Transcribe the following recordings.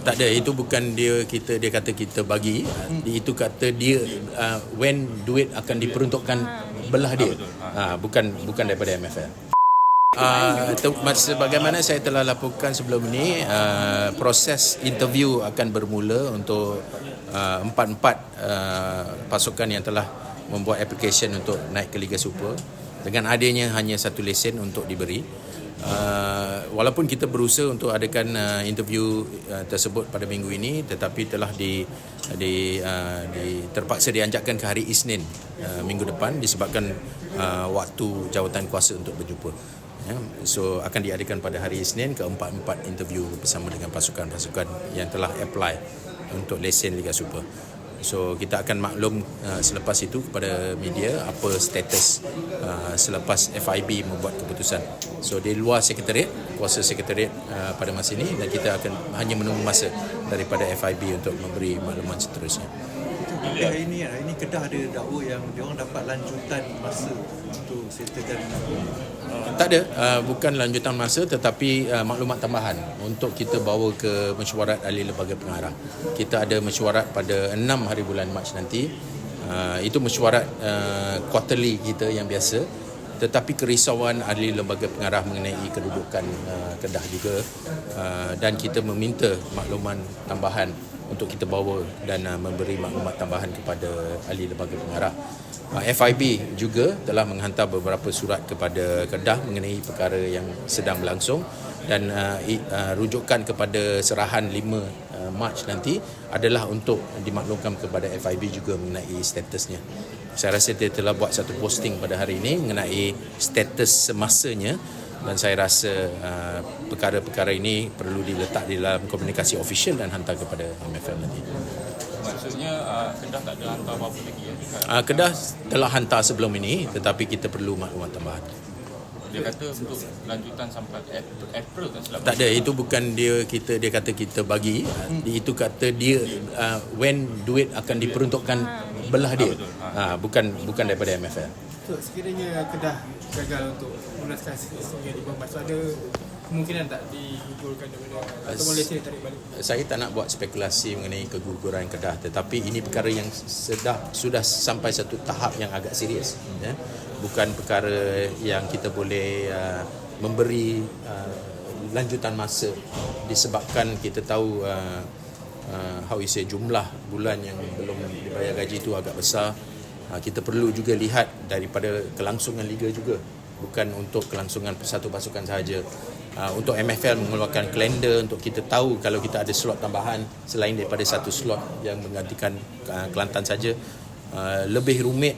Tak ada, itu bukan dia kata kita bagi. Itu kata dia when duit akan diperuntukkan belah dia. Bukan daripada MFL. Sebagaimana saya telah laporkan sebelum ini, proses interview akan bermula untuk empat pasukan yang telah membuat application untuk naik ke Liga Super dengan adanya hanya satu lesen untuk diberi. Walaupun kita berusaha untuk adakan interview tersebut pada minggu ini, tetapi telah terpaksa dianjakkan ke hari Isnin minggu depan disebabkan waktu jawatan kuasa untuk berjumpa. So akan diadakan pada hari Isnin keempat-empat interview bersama dengan pasukan-pasukan yang telah apply untuk lesen Liga Super. So kita akan maklum selepas itu kepada media apa status selepas FIB membuat keputusan. So di luar sekretariat, kuasa sekretariat pada masa ini, dan kita akan hanya menunggu masa daripada FIB untuk memberi makluman seterusnya. Hari ini Kedah ada dakwa yang diorang dapat lanjutan masa untuk settlekan. Tak ada, bukan lanjutan masa tetapi maklumat tambahan untuk kita bawa ke mesyuarat ahli lembaga pengarah. Kita ada mesyuarat pada 6 hari bulan Mac nanti. Itu mesyuarat quarterly kita yang biasa, tetapi kerisauan ahli lembaga pengarah mengenai kedudukan Kedah juga, dan kita meminta makluman tambahan untuk kita bawa dan memberi maklumat tambahan kepada ahli lembaga pengarah. FIB juga telah menghantar beberapa surat kepada Kedah mengenai perkara yang sedang berlangsung, dan rujukan kepada serahan 5 Mac nanti adalah untuk dimaklumkan kepada FIB juga mengenai statusnya. Saya rasa dia telah buat satu posting pada hari ini mengenai status semasanya, dan saya rasa perkara-perkara ini perlu diletak di dalam komunikasi official dan hantar kepada MFL nanti. Maksudnya Kedah tak ada hantar apa-apa lagi ya? Kedah telah hantar sebelum ini, tetapi kita perlu maklumat tambahan. Dia kata untuk lanjutan sampai April kan selalu. Tak ada, itu bukan dia kata kita bagi. Itu kata dia when duit akan diperuntukkan belah dia. Bukan daripada MFL. So, sekiranya Kedah gagal untuk melunaskan yang dibahas, ada kemungkinan tak digugurkan daripada atau Malaysia ditarik balik? Saya tak nak buat spekulasi mengenai keguguran Kedah, tetapi ini perkara yang sudah sampai satu tahap yang agak serius. Bukan perkara yang kita boleh memberi lanjutan masa disebabkan kita tahu jumlah bulan yang belum dibayar gaji itu agak besar. Kita perlu juga lihat daripada kelangsungan Liga juga, bukan untuk kelangsungan satu pasukan sahaja. Untuk MFL mengeluarkan kalender untuk kita tahu kalau kita ada slot tambahan selain daripada satu slot yang menggantikan Kelantan saja, lebih rumit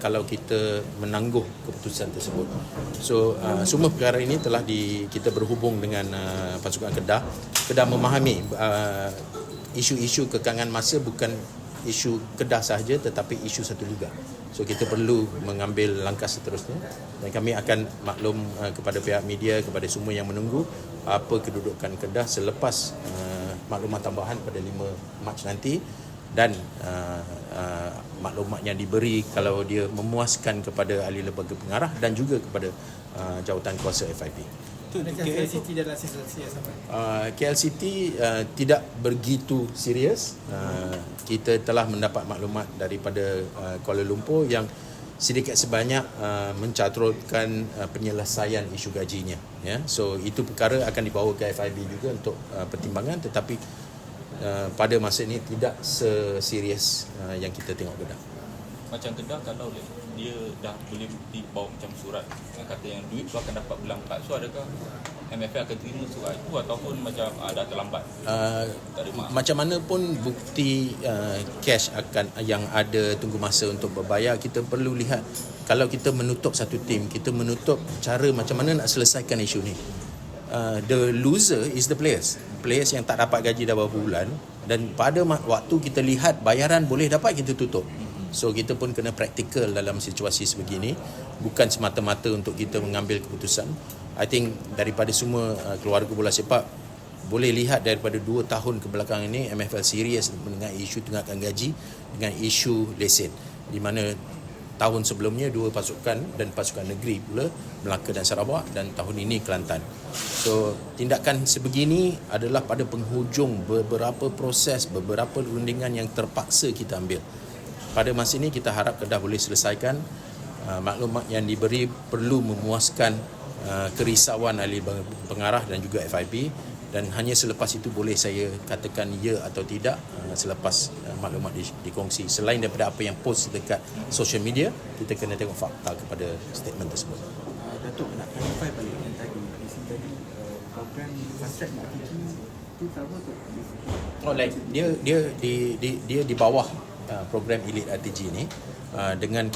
kalau kita menangguh keputusan tersebut. So semua perkara ini telah kita berhubung dengan pasukan Kedah. Kedah memahami isu-isu kekangan masa bukan isu Kedah sahaja tetapi isu satu liga. So kita perlu mengambil langkah seterusnya, dan kami akan maklum kepada pihak media, kepada semua yang menunggu apa kedudukan Kedah selepas maklumat tambahan pada 5 Mac nanti, dan maklumat yang diberi kalau dia memuaskan kepada ahli lembaga pengarah dan juga kepada jawatan kuasa FIB. KLCT dalam sesi yang sama? KLCT tidak begitu serius. Kita telah mendapat maklumat daripada Kuala Lumpur yang sedikit sebanyak mencaturkan penyelesaian isu gajinya. So itu perkara akan dibawa ke FIB juga untuk pertimbangan, tetapi pada masa ini tidak seserius yang kita tengok Kedah. Macam Kedah kalau dia dah boleh dibawa macam surat yang kata yang duit tu akan dapat bulan 4, so adakah MFL akan terima surat itu ataupun macam dah terlambat? Macam mana pun bukti cash akan yang ada tunggu masa untuk berbayar, kita perlu lihat kalau kita menutup satu tim, kita menutup cara macam mana nak selesaikan isu ni. The loser is the players yang tak dapat gaji dah beberapa bulan, dan pada waktu kita lihat bayaran boleh dapat, kita tutup. So kita pun kena praktikal dalam situasi sebegini, bukan semata-mata untuk kita mengambil keputusan. I think daripada semua keluarga bola sepak boleh lihat daripada 2 tahun ke belakang ini MFL serius dengan isu tunggakan gaji, dengan isu lesen, di mana tahun sebelumnya 2 pasukan dan pasukan negeri pula, Melaka dan Sarawak, dan tahun ini Kelantan. So tindakan sebegini adalah pada penghujung beberapa proses, beberapa rundingan yang terpaksa kita ambil. Pada masa ini kita harap Kedah boleh selesaikan. Maklumat yang diberi perlu memuaskan kerisauan ahli pengarah dan juga FIB, dan hanya selepas itu boleh saya katakan ya atau tidak selepas maklumat dikongsi. Selain daripada apa yang post dekat social media, kita kena tengok fakta kepada statement tersebut. Datuk nak clarify balik yang tadi program fast track RTG tu apa tu? Oh, like dia di bawah program Elite RTG ni, dengan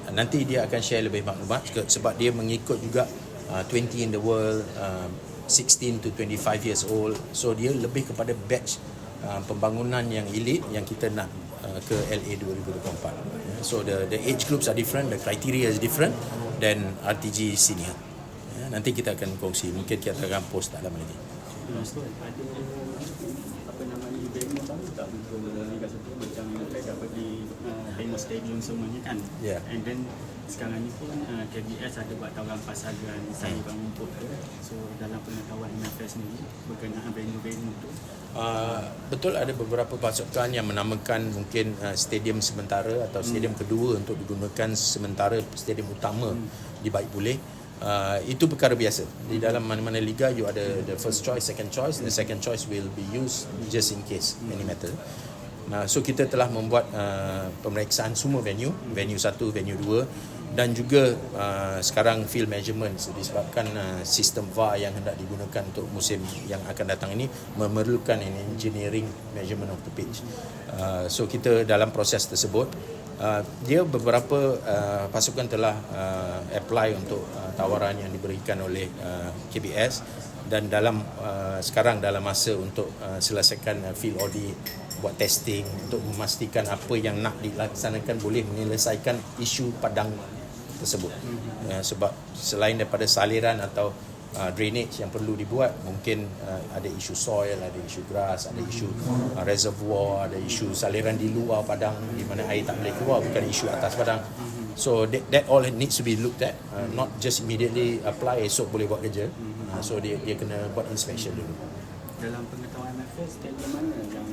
nanti dia akan share lebih maklumat sebab dia mengikut juga 20 in the world, 16 to 25 years old. So dia lebih kepada batch pembangunan yang elite yang kita nak ke LA 2024. So the age groups are different, the criteria is different than RTG senior. Nanti kita akan kongsi, mungkin kita akan post tak lama lagi. Ada apa nama ni, venue baru tak untuk Liga 1 macam MFL dapat di famous stadium semuanya kan. Yeah. And then sekarang ni pun KBS ada buat tawaran pasaran sayuran untuk tu. So dalam pengetahuan MFL sendiri berkenaan venue-venue tu, betul ada beberapa pasukan yang menamakan mungkin stadium sementara atau stadium kedua untuk digunakan sementara stadium utama di Baik Pulih. Itu perkara biasa. Di dalam mana-mana liga you ada the first choice, second choice. The second choice will be used just in case any matter. So kita telah membuat pemeriksaan semua venue 1, venue 2, dan juga sekarang field measurement disebabkan sistem VAR yang hendak digunakan untuk musim yang akan datang ini memerlukan engineering measurement of the pitch. So kita dalam proses tersebut. Dia beberapa pasukan telah apply untuk tawaran yang diberikan oleh KBS, dan dalam sekarang dalam masa untuk selesaikan field audit, buat testing untuk memastikan apa yang nak dilaksanakan boleh menyelesaikan isu padang tersebut. Sebab selain daripada saliran atau drainage yang perlu dibuat, mungkin ada isu soil, ada isu grass, ada isu reservoir, ada isu saliran di luar padang di mana air tak boleh keluar, bukan isu atas padang. So that all needs to be looked at, not just immediately apply esok boleh buat kerja. So dia kena buat inspection dulu. dalam pengetahuan MFL stadium mana yang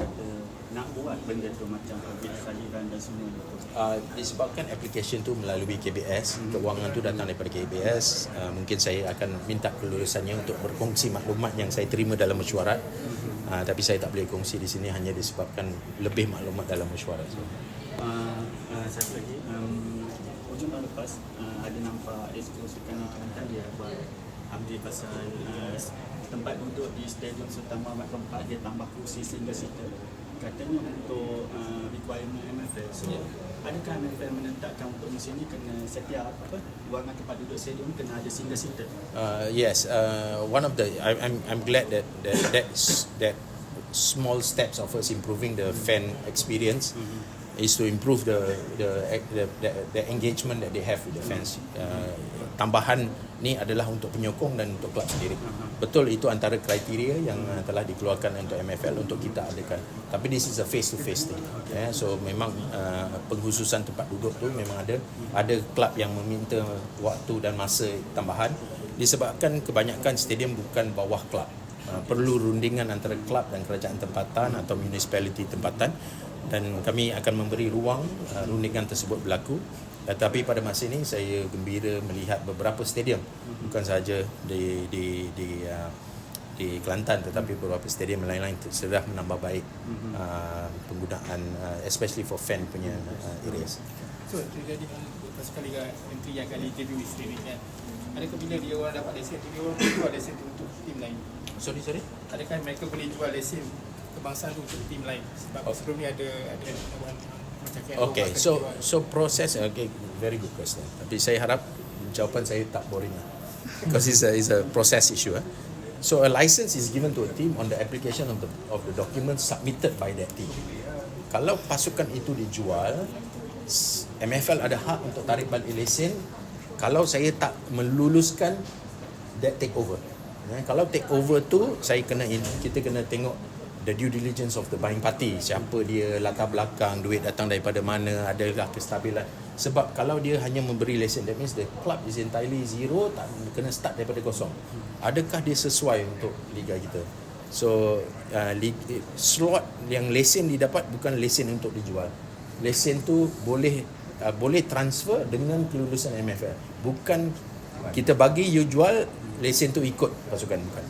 kata nak buat benda tu macam public saliran dan semua tu? Disebabkan application tu melalui KBS, kewangan tu datang daripada KBS, mungkin saya akan minta kelulusannya untuk berkongsi maklumat yang saya terima dalam mesyuarat. Tapi saya tak boleh kongsi di sini hanya disebabkan lebih maklumat dalam mesyuarat. Satu lagi, hujung tahun lepas ada nampak Exco Sukan Kelantan dia buat update pasal tempat duduk di Stadium Sultan Muhammad keempat, dia tambah kursi single seater. Katanya untuk requirement MFL. So adakah MFL menetapkan untuk musim ni kena setiap ruangan tempat duduk stadium kena ada single seater? Yes, one of the I'm glad that small steps of us improving the fan experience is to improve the engagement that they have with the fans. Tambahan ni adalah untuk penyokong dan untuk kelab sendiri. Betul, itu antara kriteria yang telah dikeluarkan untuk MFL untuk kita adakan. Tapi this is a face-to-face thing. So memang pengkhususan tempat duduk tu memang ada kelab yang meminta waktu dan masa tambahan disebabkan kebanyakan stadium bukan bawah kelab. Perlu rundingan antara kelab dan kerajaan tempatan atau municipality tempatan, dan kami akan memberi ruang rundingan tersebut berlaku. Tetapi pada masa ini saya gembira melihat beberapa stadium, bukan sahaja di Kelantan tetapi beberapa stadium lain-lain sudah menambah baik penggunaan especially for fan punya areas. So terjadi pasukan Liga Menteri yang kali debut sendiri kan. Adakah bila dia orang dapat lesen, dia orang boleh jual lesen untuk tim lain? Sorry. Adakah mereka boleh jual lesen kebangsaan untuk tim lain? Sebab sebelum ni ada Okay, so proses, okay, very good question. Tapi saya harap jawapan saya tak boring because it's a process issue. So a license is given to a team on the application of the documents submitted by that team. Kalau pasukan itu dijual, MFL ada hak untuk tarik balik lesen. Kalau saya tak meluluskan that take over. Kalau take over tu kita kena tengok the due diligence of the buying party, siapa dia, latar belakang, duit datang daripada mana, adakah kestabilan. Sebab kalau dia hanya memberi lesen, that means the club is entirely zero, tak kena start daripada kosong. Adakah dia sesuai untuk liga kita? So slot yang lesen didapat bukan lesen untuk dijual. Lesen tu boleh transfer dengan kelulusan MFL. Bukan kita bagi you jual, lesen tu ikut pasukan, bukan.